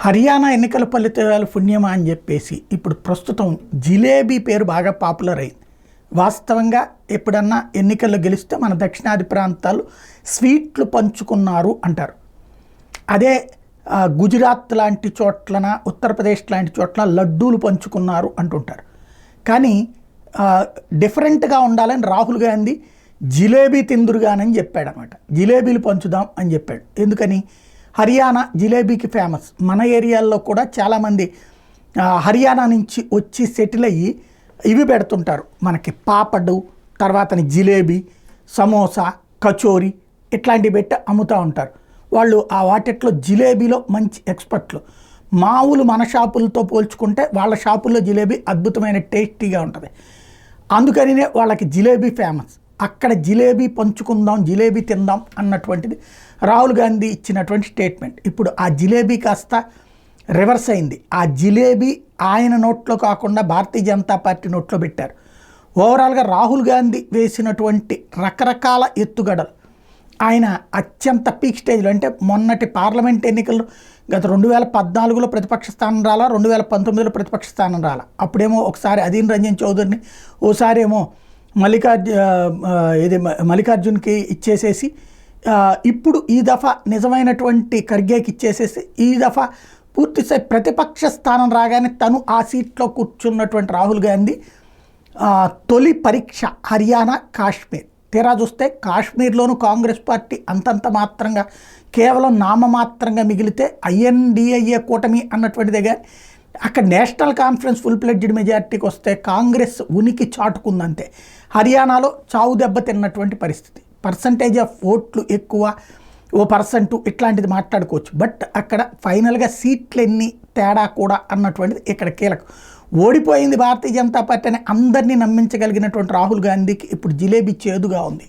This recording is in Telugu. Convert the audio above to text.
హర్యానా ఎన్నికల ఫలితాలు పుణ్యమా అని చెప్పేసి ఇప్పుడు ప్రస్తుతం జిలేబీ పేరు బాగా పాపులర్ అయింది. వాస్తవంగా ఎప్పుడన్నా ఎన్నికల్లో గెలిస్తే మన దక్షిణాది ప్రాంతాలు స్వీట్లు పంచుకున్నారు అంటారు. అదే గుజరాత్ లాంటి చోట్లన, ఉత్తరప్రదేశ్ లాంటి చోట్ల లడ్డూలు పంచుకున్నారు అంటుంటారు. కానీ డిఫరెంట్గా ఉండాలని రాహుల్ గాంధీ జిలేబీ తిందురుగానని చెప్పాడు అనమాట. జిలేబీలు పంచుదాం అని చెప్పాడు. ఎందుకని? హర్యానా జిలేబీకి ఫేమస్. మన ఏరియాల్లో కూడా చాలామంది హర్యానా నుంచి వచ్చి సెటిల్ అయ్యి ఇవి పెడుతుంటారు మనకి, పాపడు, తర్వాత జిలేబీ, సమోసా, కచోరీ ఇట్లాంటివి పెట్టి అమ్ముతూ ఉంటారు. వాళ్ళు ఆ వాటిట్లో జిలేబీలో మంచి ఎక్స్పర్ట్లు. మామూలు మన షాపులతో పోల్చుకుంటే వాళ్ళ షాపుల్లో జిలేబీ అద్భుతమైన టేస్టీగా ఉంటుంది. అందుకనినే వాళ్ళకి జిలేబీ ఫేమస్. అక్కడ జిలేబీ పంచుకుందాం, జిలేబీ తిందాం అన్నటువంటిది రాహుల్ గాంధీ ఇచ్చినటువంటి స్టేట్మెంట్. ఇప్పుడు ఆ జిలేబీ కాస్త రివర్స్ అయింది. ఆ జిలేబీ ఆయన నోట్లో కాకుండా భారతీయ జనతా పార్టీ నోట్లో పెట్టారు. ఓవరాల్గా రాహుల్ గాంధీ వేసినటువంటి రకరకాల ఎత్తుగడలు, ఆయన అత్యంత పీక్ స్టేజ్లో, అంటే మొన్నటి పార్లమెంట్ ఎన్నికల్లో గత 2014లో ప్రతిపక్ష స్థానం రాలా, 2019లో ప్రతిపక్ష స్థానం రాలా. అప్పుడేమో ఒకసారి అధీన్ రంజన్ చౌదరిని, ఓసారి ఏమో మల్లికార్జున్కి ఇచ్చేసేసి, ఇప్పుడు ఈ దఫా నిజమైనటువంటి ఖర్గేకి ఇచ్చేసేసి, ఈ దఫా పూర్తిస్థాయి ప్రతిపక్ష స్థానం రాగానే తను ఆ సీట్లో కూర్చున్నటువంటి రాహుల్ గాంధీ తొలి పరీక్ష హర్యానా, కాశ్మీర్. తీరా చూస్తే కాశ్మీర్లోనూ కాంగ్రెస్ పార్టీ అంతంత మాత్రంగా, కేవలం నామమాత్రంగా మిగిలితే INDIA కూటమి అన్నటువంటిదే. కానీ అక్కడ నేషనల్ కాన్ఫరెన్స్ ఫుల్ ప్లెడ్జ్డ్ మెజారిటీకి వస్తే కాంగ్రెస్ ఉనికి చాటుకుందంతే. హర్యానాలో చావు దెబ్బ తిన్నటువంటి పరిస్థితి. పర్సంటేజ్ ఆఫ్ ఓట్లు ఎక్కువ, ఓ పర్సెంట్ ఇట్లాంటిది మాట్లాడుకోవచ్చు. బట్ అక్కడ ఫైనల్గా సీట్లు ఎన్ని తేడా కూడా అన్నటువంటిది ఇక్కడ కీలకం. ఓడిపోయింది భారతీయ జనతా పార్టీ అని అందరినీ నమ్మించగలిగినటువంటి రాహుల్ గాంధీకి ఇప్పుడు జిలేబీ చేదుగా ఉంది.